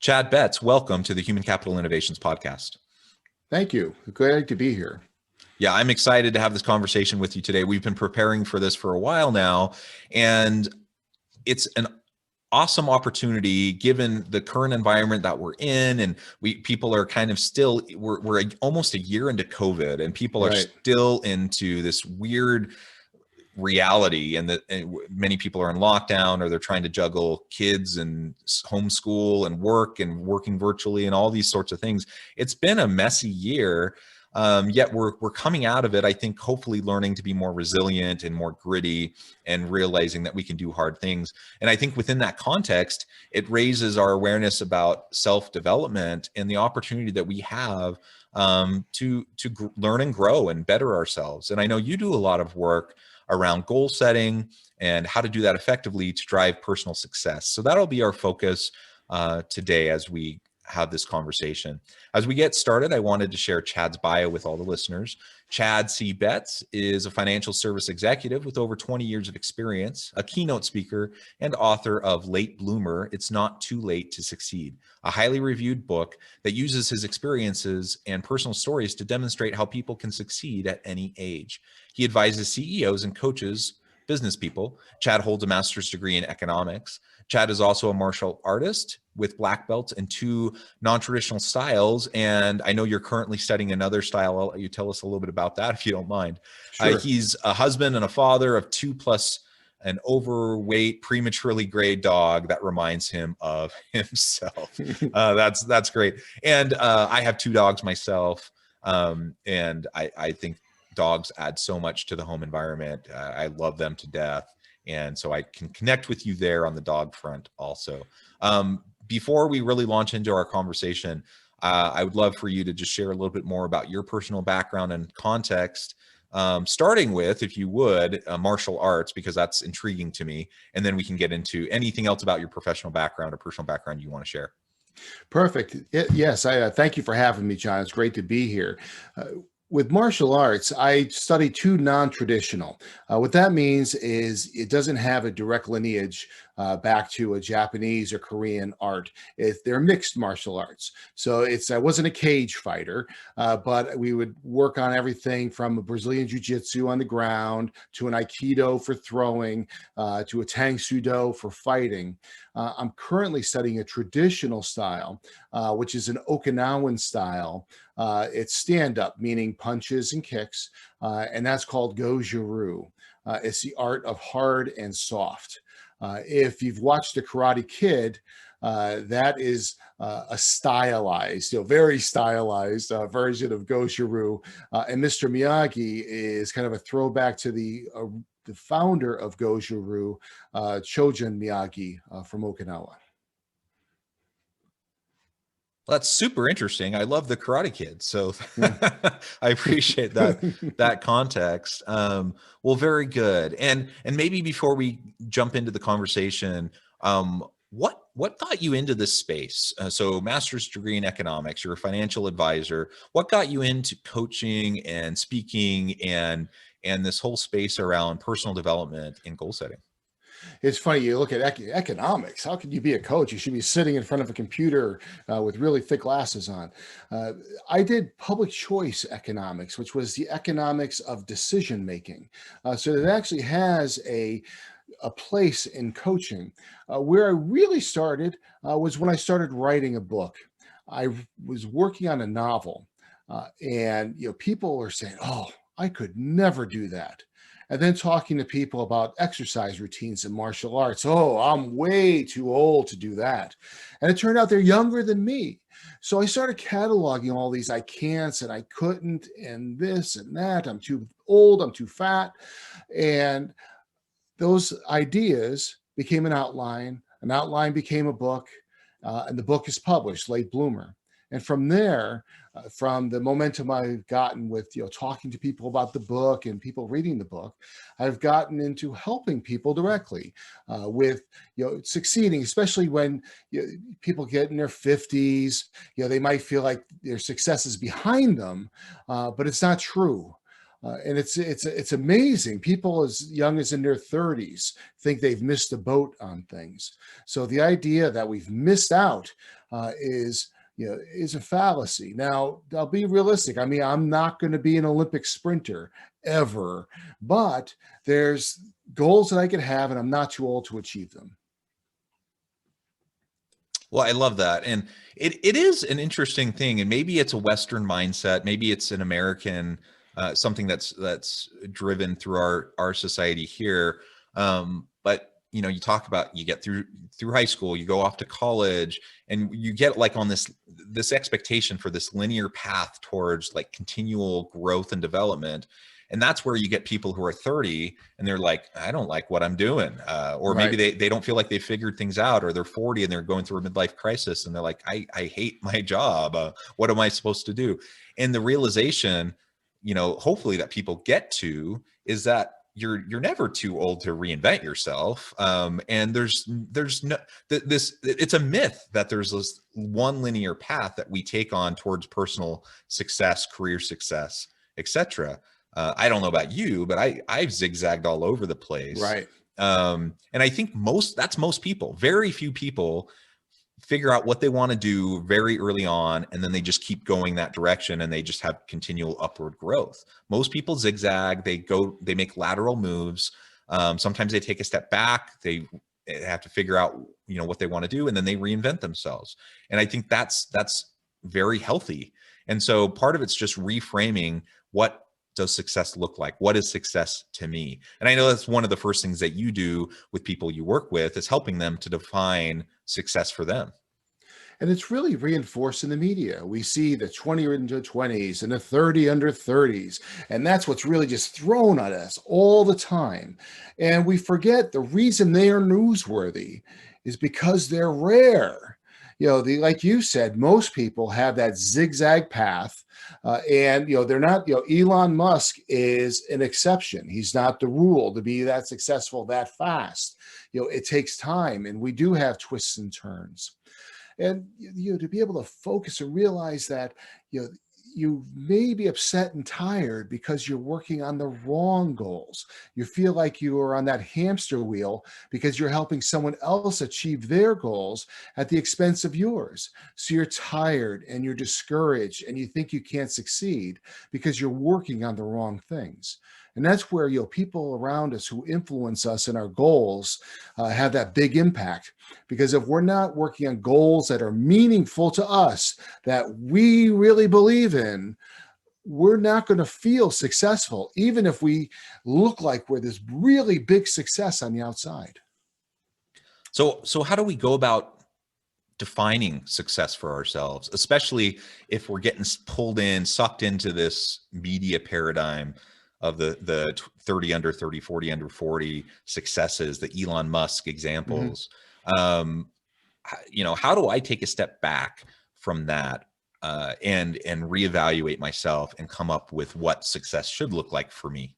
Chad Betz, welcome to the Human Capital Innovations Podcast. Thank you. Glad to be here. Yeah, I'm excited to have this conversation with you today. We've been preparing for this for a while now, and it's an awesome opportunity given the current environment that we're in, and people are kind of still, we're almost a year into COVID, and people are still into this weird reality, and that many people are in lockdown, or they're trying to juggle kids and homeschool and work and working virtually and all these sorts of things. It's been a messy year, yet we're coming out of it, I think, hopefully learning to be more resilient and more gritty and realizing that we can do hard things. And I think within that context, it raises our awareness about self-development and the opportunity that we have to learn and grow and better ourselves. And I know you do a lot of work around goal setting and how to do that effectively to drive personal success. So that'll be our focus today as we have this conversation. As we get started, I wanted to share Chad's bio with all the listeners. Chad C. Betz is a financial service executive with over 20 years of experience, a keynote speaker, and author of Late Bloomer, It's Not Too Late to Succeed, a highly reviewed book that uses his experiences and personal stories to demonstrate how people can succeed at any age. He advises CEOs and coaches, business people. Chad holds a master's degree in economics. Chad is also a martial artist with black belts in 2 non-traditional styles. And I know you're currently studying another style. I'll let you tell us a little bit about that if you don't mind. Sure. He's a husband and a father of 2 plus an overweight, prematurely gray dog that reminds him of himself. That's great. And I have 2 dogs myself. And I think dogs add so much to the home environment. I love them to death. And so I can connect with you there on the dog front also. Before we really launch into our conversation, I would love for you to just share a little bit more about your personal background and context, starting with, if you would, martial arts, because that's intriguing to me. And then we can get into anything else about your professional background or personal background you want to share. Perfect. Yes, I thank you for having me, John. It's great to be here. With martial arts, I study 2 non-traditional. What that means is it doesn't have a direct lineage back to a Japanese or Korean art. They're mixed martial arts. So I wasn't a cage fighter, but we would work on everything from a Brazilian jiu-jitsu on the ground to an Aikido for throwing to a Tang Sudo for fighting. I'm currently studying a traditional style, which is an Okinawan style. It's stand-up, meaning punches and kicks, and that's called Goju-ryu. It's the art of hard and soft. If you've watched The Karate Kid, that is a stylized, very stylized version of Goju-ryu. And Mr. Miyagi is kind of a throwback to the founder of Goju-ryu, Chojun Miyagi from Okinawa. Well, that's super interesting. I love the Karate Kid, so I appreciate that context. Well, very good. And maybe before we jump into the conversation, what got you into this space? So, master's degree in economics, you're a financial advisor. What got you into coaching and speaking and this whole space around personal development and goal setting? It's funny, you look at economics. How could you be a coach? You should be sitting in front of a computer with really thick glasses on. I did public choice economics, which was the economics of decision making. So it actually has a place in coaching. Where I really started was when I started writing a book. I was working on a novel, and people were saying, "Oh, I could never do that." And then talking to people about exercise routines and martial arts. "Oh, I'm way too old to do that." And it turned out they're younger than me. So I started cataloging all these I can'ts and I couldn't and this and that. I'm too old, I'm too fat. And those ideas became an outline became a book, and the book is published, Late Bloomer. And from there, from the momentum I've gotten with talking to people about the book and people reading the book, I've gotten into helping people directly with succeeding, especially when people get in their 50s. They might feel like their success is behind them, but it's not true. And it's amazing. People as young as in their 30s think they've missed the boat on things. So the idea that we've missed out is a fallacy. Now, I'll be realistic. I mean, I'm not going to be an Olympic sprinter ever, but there's goals that I could have, and I'm not too old to achieve them. Well, I love that. And it is an interesting thing. And maybe it's a Western mindset. Maybe it's an American, something that's driven through our society here. But you talk about, you get through high school, you go off to college, and you get like on this expectation for this linear path towards like continual growth and development. And that's where you get people who are 30 and they're like, I don't like what I'm doing. Or maybe they don't feel like they figured things out, or they're 40 and they're going through a midlife crisis and they're like, I hate my job. What am I supposed to do? And the realization, hopefully that people get to is that you're never too old to reinvent yourself. And there's no, it's a myth that there's this one linear path that we take on towards personal success, career success, etc. I don't know about you, but I've zigzagged all over the place. Right. And I think that's most people. Very few people figure out what they want to do very early on, and then they just keep going that direction, and they just have continual upward growth. Most people zigzag. They make lateral moves. Sometimes they take a step back. They have to figure out, what they want to do, and then they reinvent themselves. And I think that's very healthy. And so part of it's just reframing, what does success look like? What is success to me? And I know that's one of the first things that you do with people you work with, is helping them to define success for them. And it's really reinforced in the media. We see the 20 under 20s and the 30 under 30s. And that's what's really just thrown at us all the time. And we forget the reason they are newsworthy is because they're rare. Like you said, most people have that zigzag path. And they're not, Elon Musk is an exception. He's not the rule to be that successful that fast. It takes time, and we do have twists and turns. And to be able to focus and realize that you may be upset and tired because you're working on the wrong goals. You feel like you are on that hamster wheel because you're helping someone else achieve their goals at the expense of yours. So you're tired and you're discouraged and you think you can't succeed because you're working on the wrong things. And that's where people around us who influence us in our goals have that big impact. Because if we're not working on goals that are meaningful to us, that we really believe in, we're not going to feel successful, even if we look like we're this really big success on the outside. So how do we go about defining success for ourselves, especially if we're getting pulled in, sucked into this media paradigm of the 30 under 30, 40 under 40 successes, the Elon Musk examples? How do I take a step back from that and reevaluate myself and come up with what success should look like for me?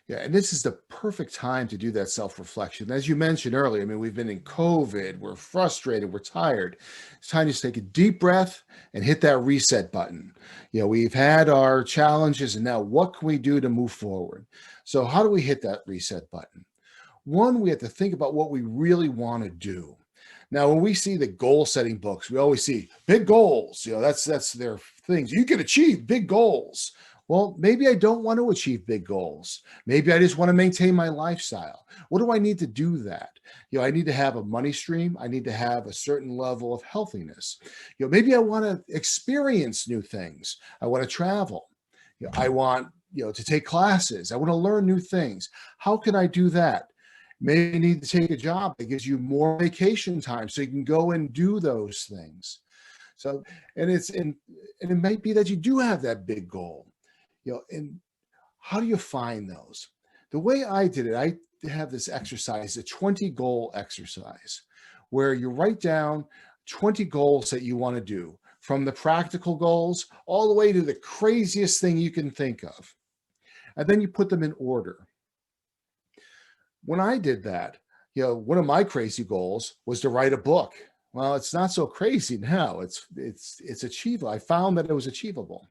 Yeah, and this is the perfect time to do that self-reflection. As you mentioned earlier, I mean, we've been in COVID, we're frustrated, we're tired. It's time to just take a deep breath and hit that reset button. We've had our challenges, and now what can we do to move forward? So how do we hit that reset button? One, we have to think about what we really want to do. Now, when we see the goal-setting books, we always see big goals. That's their things. You can achieve big goals. Well, maybe I don't want to achieve big goals. Maybe I just want to maintain my lifestyle. What do I need to do that? I need to have a money stream. I need to have a certain level of healthiness. Maybe I want to experience new things. I want to travel. I want, to take classes. I want to learn new things. How can I do that? Maybe you need to take a job that gives you more vacation time so you can go and do those things. So, and it might be that you do have that big goal. And how do you find those? The way I did it, I have this exercise, a 20 goal exercise, where you write down 20 goals that you want to do, from the practical goals all the way to the craziest thing you can think of. And then you put them in order. When I did that, one of my crazy goals was to write a book. Well, it's not so crazy now. It's achievable. I found that it was achievable.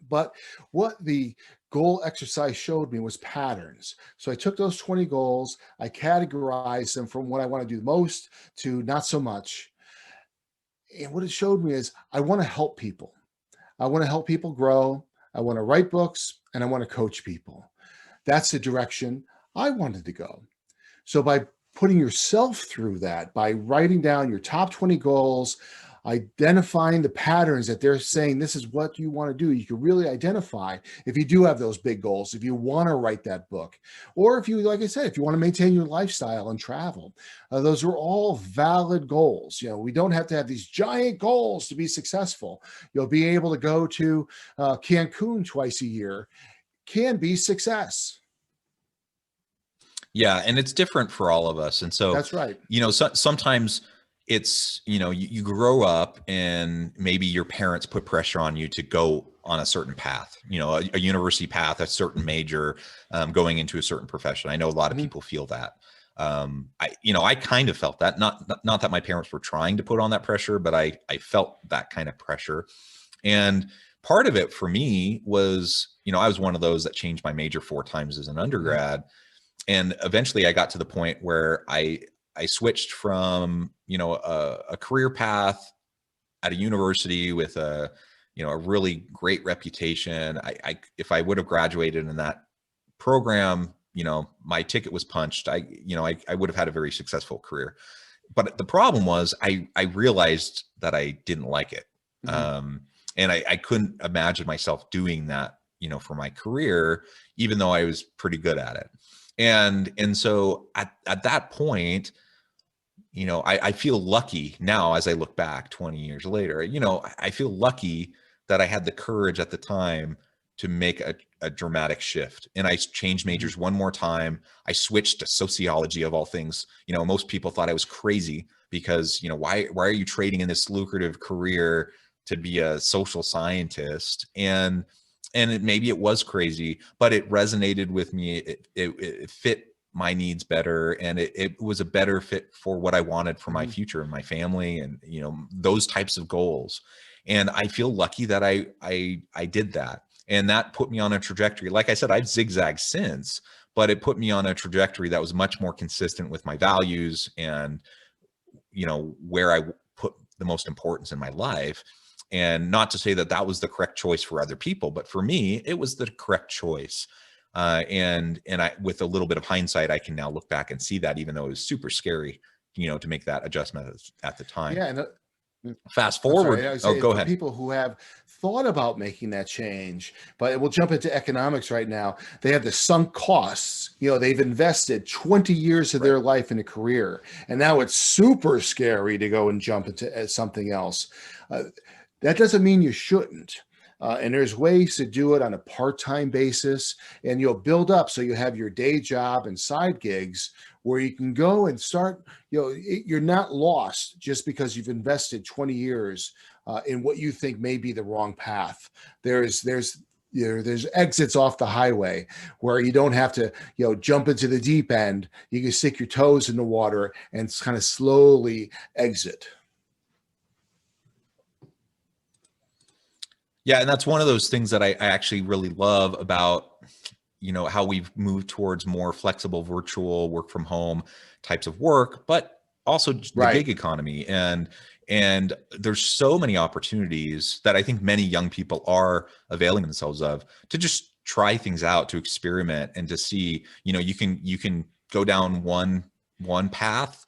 But what the goal exercise showed me was patterns. So I took those 20 goals, I categorized them from what I want to do the most to not so much. And what it showed me is I want to help people. I want to help people grow. I want to write books and I want to coach people. That's the direction I wanted to go. So by putting yourself through that, by writing down your top 20 goals, identifying the patterns that they're saying this is what you want to do, you can really identify if you do have those big goals, if you want to write that book, or if you, like I said, if you want to maintain your lifestyle and travel. Those are all valid goals. We don't have to have these giant goals to be successful. You'll be able to go to Cancun twice a year, can be success. Yeah, and it's different for all of us. And so, That's right. sometimes it's, you grow up and maybe your parents put pressure on you to go on a certain path, a university path, a certain major, going into a certain profession. I know a lot of people feel that. I kind of felt that, not that my parents were trying to put on that pressure, but I felt that kind of pressure. And part of it for me was, I was one of those that changed my major 4 times as an undergrad. And eventually I got to the point where I switched from, a career path at a university with a really great reputation. If I would have graduated in that program, my ticket was punched. I would have had a very successful career. But the problem was I realized that I didn't like it. And I couldn't imagine myself doing that, for my career, even though I was pretty good at it. And so at that point, I feel lucky now as I look back 20 years later, I feel lucky that I had the courage at the time to make a dramatic shift. And I changed majors one more time. I switched to sociology of all things. Most people thought I was crazy because, why are you trading in this lucrative career to be a social scientist? And maybe it was crazy, but it resonated with me. It fit my needs better. And it was a better fit for what I wanted for my future and my family and, those types of goals. And I feel lucky that I did that. And that put me on a trajectory. Like I said, I've zigzagged since, but it put me on a trajectory that was much more consistent with my values and, where I put the most importance in my life. And not to say that that was the correct choice for other people, but for me, it was the correct choice. And I, with a little bit of hindsight, I can now look back and see that, even though it was super scary, to make that adjustment at the time. Yeah. And fast forward. Go ahead. People who have thought about making that change, but we'll jump into economics right now. They have the sunk costs. They've invested 20 years of their life in a career, and now it's super scary to go and jump into something else. That doesn't mean you shouldn't. And there's ways to do it on a part-time basis, and you'll build up so you have your day job and side gigs where you can go and start, you're not lost just because you've invested 20 years in what you think may be the wrong path. There's exits off the highway where you don't have to, jump into the deep end. You can stick your toes in the water and kind of slowly exit. Yeah, and that's one of those things that I actually really love about, how we've moved towards more flexible virtual work from home types of work, but also the gig economy. And there's so many opportunities that I think many young people are availing themselves of to just try things out, to experiment and to see, you can go down one path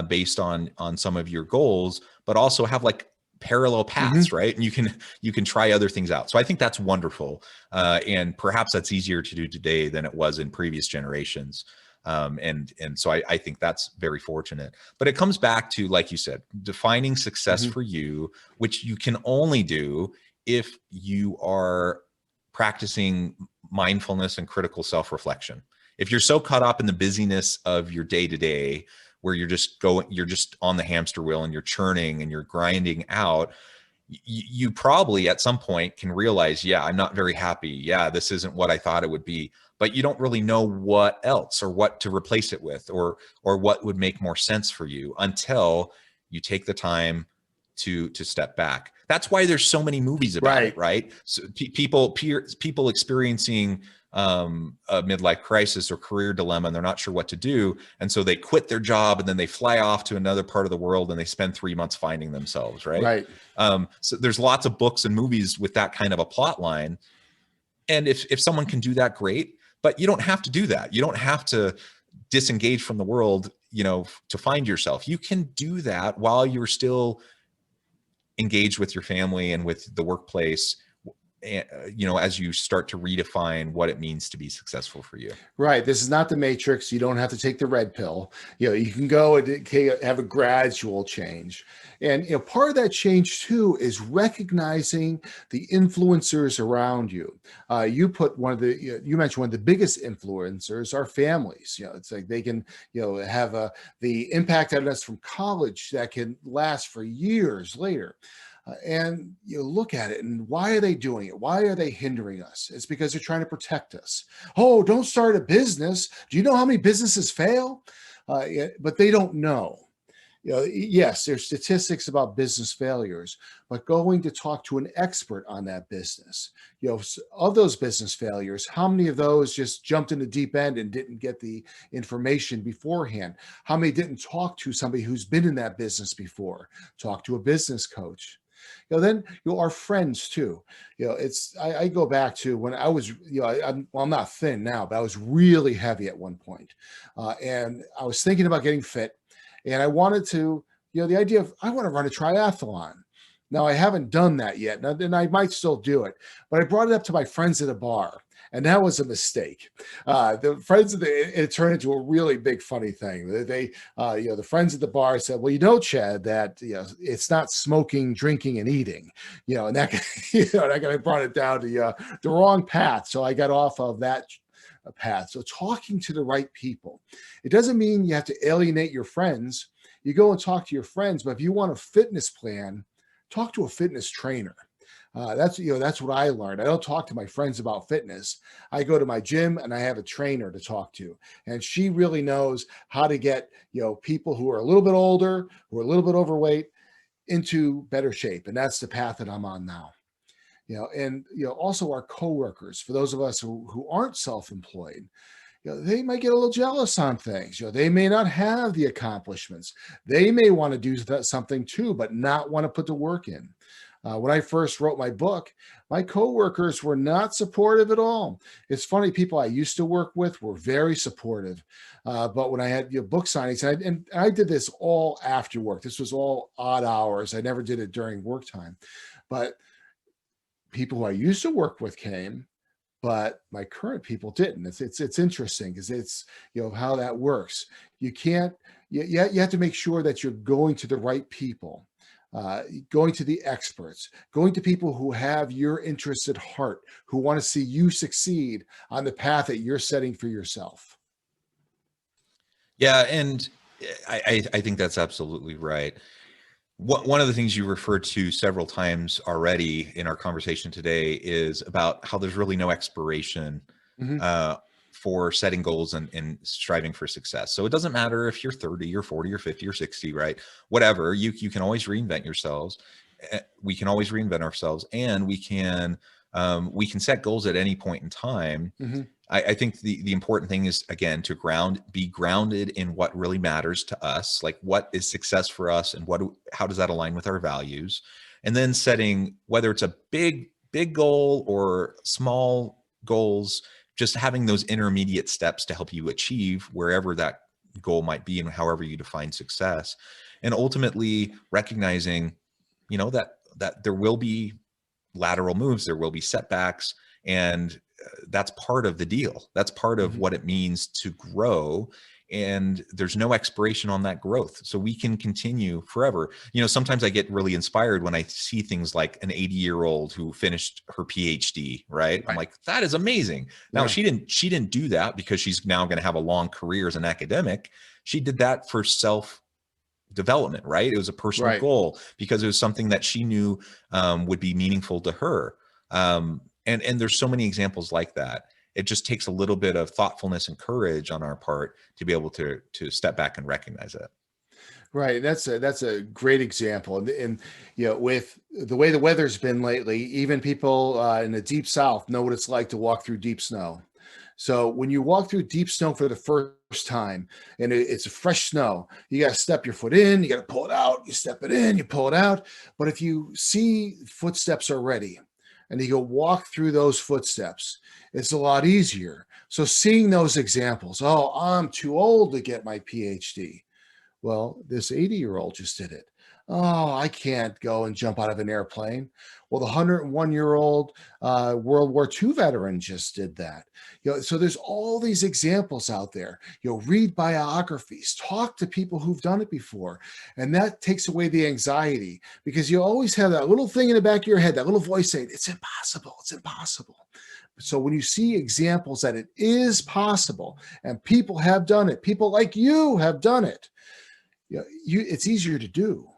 based on some of your goals, but also have like parallel paths, right? And you can try other things out. So I think that's wonderful. And perhaps that's easier to do today than it was in previous generations. And so I think that's very fortunate. But it comes back to, like you said, defining success for you, which you can only do if you are practicing mindfulness and critical self-reflection. If you're so caught up in the busyness of your day-to-day, where you're just on the hamster wheel and you're churning and you're grinding out, you probably at some point can realize, yeah, I'm not very happy. Yeah, this isn't what I thought it would be, but you don't really know what else or what to replace it with, or what would make more sense for you until you take the time to step back. That's why there's so many movies about it, right? So people experiencing a midlife crisis or career dilemma, and they're not sure what to do, and so they quit their job and then they fly off to another part of the world and they spend 3 months finding themselves, right? So there's lots of books and movies with that kind of a plot line, and if someone can do that, great. But you don't have to do that. You don't have to disengage from the world, you know, to find yourself. You can do that while you're still engaged with your family and with the workplace, you know, as you start to redefine what it means to be successful for you. Right. This is not the Matrix. You don't have to take the red pill. You know, you can go and have a gradual change. And, you know, part of that change too is recognizing the influencers around you. You mentioned one of the biggest influencers are families. You know, it's like they can, you know, have the impact on us from college that can last for years later. And you look at it and why are they doing it? Why are they hindering us? It's because they're trying to protect us. Oh, don't start a business. Do you know how many businesses fail? But they don't know. You know, yes, there's statistics about business failures, but going to talk to an expert on that business, you know, of those business failures, how many of those just jumped in the deep end and didn't get the information beforehand? How many didn't talk to somebody who's been in that business before? Talk to a business coach. You know, then, you know, our friends too. You know, I go back to when I was, you know, I'm not thin now, but I was really heavy at one point. And I was thinking about getting fit, and I wanted to, you know, the idea of I want to run a triathlon. Now I haven't done that yet, and I might still do it, but I brought it up to my friends at a bar. And that was a mistake. The friends it turned into a really big funny thing. You know, the friends at the bar said, "Well, you know, Chad, that you know it's not smoking, drinking, and eating." You know, and that you know, that kind of brought it down to the wrong path. So I got off of that path. So talking to the right people, it doesn't mean you have to alienate your friends. You go and talk to your friends, but if you want a fitness plan, talk to a fitness trainer. That's what I learned. I don't talk to my friends about fitness. I go to my gym and I have a trainer to talk to, and she really knows how to get, you know, people who are a little bit older, who are a little bit overweight, into better shape. And that's the path that I'm on now. You know, and you know, also our coworkers, for those of us who aren't self-employed, you know, they might get a little jealous on things. You know, they may not have the accomplishments. They may want to do something too, but not want to put the work in. When I first wrote my book, my coworkers were not supportive at all. It's funny, people I used to work with were very supportive. But when I had book signings, and I did this all after work, this was all odd hours. I never did it during work time. But people who I used to work with came, but my current people didn't. It's interesting because it's, you know, how that works. You can't, you have to make sure that you're going to the right people. Going to the experts, going to people who have your interests at heart, who want to see you succeed on the path that you're setting for yourself. Yeah, and I think that's absolutely right. One of the things you referred to several times already in our conversation today is about how there's really no expiration for setting goals and striving for success. So it doesn't matter if you're 30 or 40 or 50 or 60, right? Whatever, you can always reinvent yourselves. We can always reinvent ourselves, and we can set goals at any point in time. I think the important thing is, again, to be grounded in what really matters to us, like what is success for us and how does that align with our values? And then setting, whether it's a big goal or small goals, just having those intermediate steps to help you achieve wherever that goal might be and however you define success. And ultimately recognizing, you know, that there will be lateral moves, there will be setbacks, and that's part of the deal. That's part of what it means to grow. And there's no expiration on that growth. So we can continue forever. You know, sometimes I get really inspired when I see things like an 80-year-old who finished her PhD, right? I'm like, that is amazing. Now she didn't do that because she's now going to have a long career as an academic. She did that for self-development, right? It was a personal goal because it was something that she knew would be meaningful to her. And there's so many examples like that. It just takes a little bit of thoughtfulness and courage on our part to be able to step back and recognize it. Right. That's a great example. And with the way the weather's been lately, even people in the deep South know what it's like to walk through deep snow. So when you walk through deep snow for the first time and it's a fresh snow, you got to step your foot in, you got to pull it out, you step it in, you pull it out. But if you see footsteps already and you go walk through those footsteps, it's a lot easier. So seeing those examples, oh, I'm too old to get my PhD. Well, this 80-year-old just did it. Oh, I can't go and jump out of an airplane. Well, the 101-year-old World War II veteran just did that. So there's all these examples out there. Read biographies, talk to people who've done it before, and that takes away the anxiety because you always have that little thing in the back of your head, that little voice saying, "It's impossible. It's impossible." So when you see examples that it is possible and people have done it, people like you have done it, it's easier to do.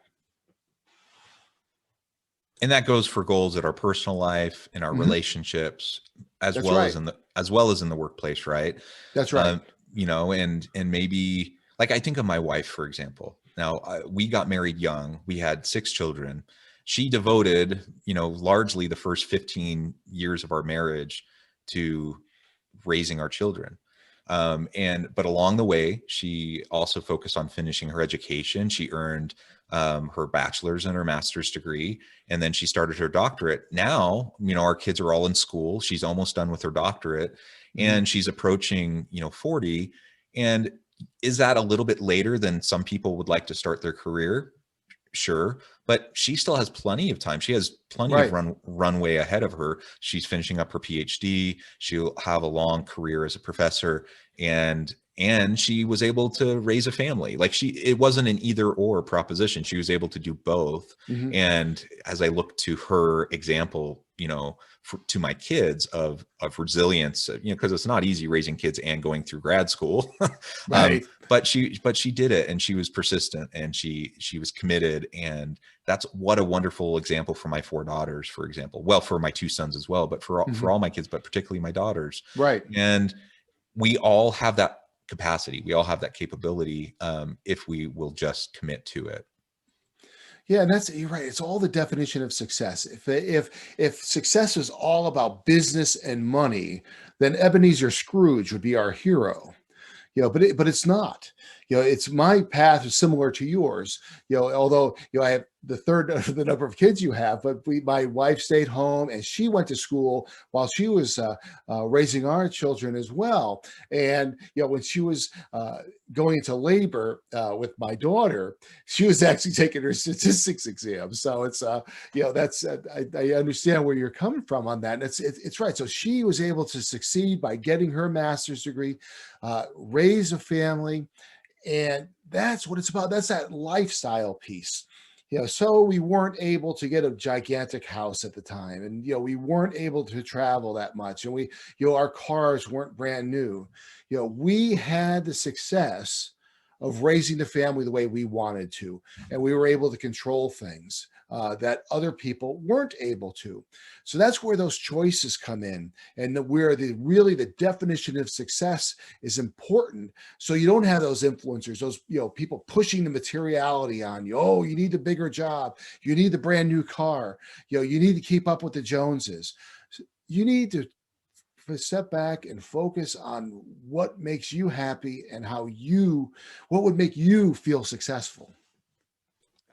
And that goes for goals in our personal life, in our Mm-hmm. relationships, as That's well right. as in the workplace, right? That's right. And maybe, like, I think of my wife, for example. Now, we got married young. We had 6 children. She devoted, largely the first 15 years of our marriage to raising our children. But along the way, she also focused on finishing her education. She earned her bachelor's and her master's degree, and then she started her doctorate. Now, our kids are all in school. She's almost done with her doctorate, Mm-hmm. and she's approaching, 40. And is that a little bit later than some people would like to start their career? Sure, but she still has plenty of time. She has plenty of Right. runway ahead of her. She's finishing up her PhD. She'll have a long career as a professor, and she was able to raise a family. Like, it wasn't an either or proposition. She was able to do both. Mm-hmm. And as I look to her example, to my kids of resilience, because it's not easy raising kids and going through grad school. Right. But she did it, and she was persistent, and she was committed. And that's what a wonderful example for my 4 daughters, for example. Well, for my 2 sons as well, but Mm-hmm. for all my kids, but particularly my daughters. Right. And we all have that capacity. We all have that capability, if we will just commit to it. Yeah, and you're right. It's all the definition of success. If success is all about business and money, then Ebenezer Scrooge would be our hero. But it's not. It's my path is similar to yours. Although I have the third of the number of kids you have, but my wife stayed home and she went to school while she was raising our children as well. And when she was going into labor with my daughter, she was actually taking her statistics exam. So it's that's I understand where you're coming from on that. And it's right. So she was able to succeed by getting her master's degree, raise a family, and that's what it's about. That's that lifestyle piece. So we weren't able to get a gigantic house at the time, and we weren't able to travel that much, and our cars weren't brand new. We had the success of raising the family the way we wanted to, and we were able to control things that other people weren't able to. So that's where those choices come in, and where really the definition of success is important. So you don't have those influencers, those people pushing the materiality on you. Oh, you need the bigger job, you need the brand new car, you need to keep up with the Joneses. You need to step back and focus on what makes you happy and what would make you feel successful.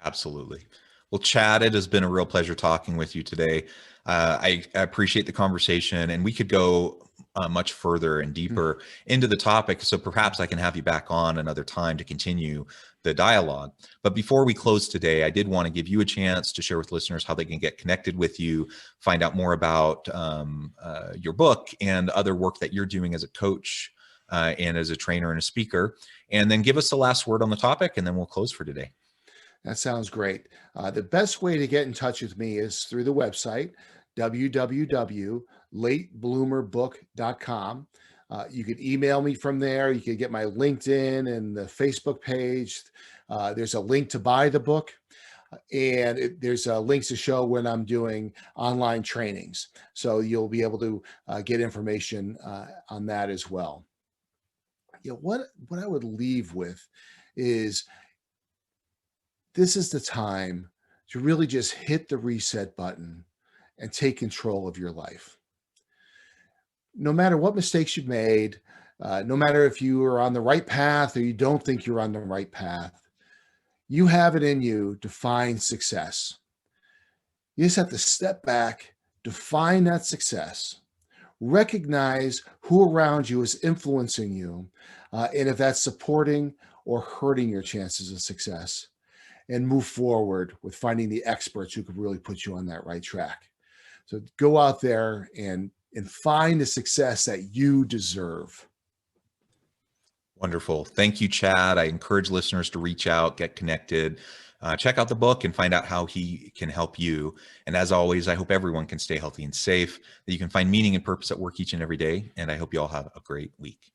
Absolutely. Well, Chad, it has been a real pleasure talking with you today. I appreciate the conversation, and we could go much further and deeper into the topic. So perhaps I can have you back on another time to continue the dialogue. But before we close today, I did want to give you a chance to share with listeners how they can get connected with you, find out more about your book and other work that you're doing as a coach and as a trainer and a speaker, and then give us the last word on the topic, and then we'll close for today. That sounds great. The best way to get in touch with me is through the website, www.latebloomerbook.com. You could email me from there. You could get my LinkedIn and the Facebook page. There's a link to buy the book, and there's links to show when I'm doing online trainings. So you'll be able to get information on that as well. What I would leave with is this is the time to really just hit the reset button and take control of your life. No matter what mistakes you've made, no matter if you are on the right path or you don't think you're on the right path, you have it in you to find success. You just have to step back, define that success, recognize who around you is influencing you, and if that's supporting or hurting your chances of success, and move forward with finding the experts who could really put you on that right track. So go out there and find the success that you deserve. Wonderful. Thank you, Chad. I encourage listeners to reach out, get connected, check out the book and find out how he can help you. And as always, I hope everyone can stay healthy and safe, that you can find meaning and purpose at work each and every day. And I hope you all have a great week.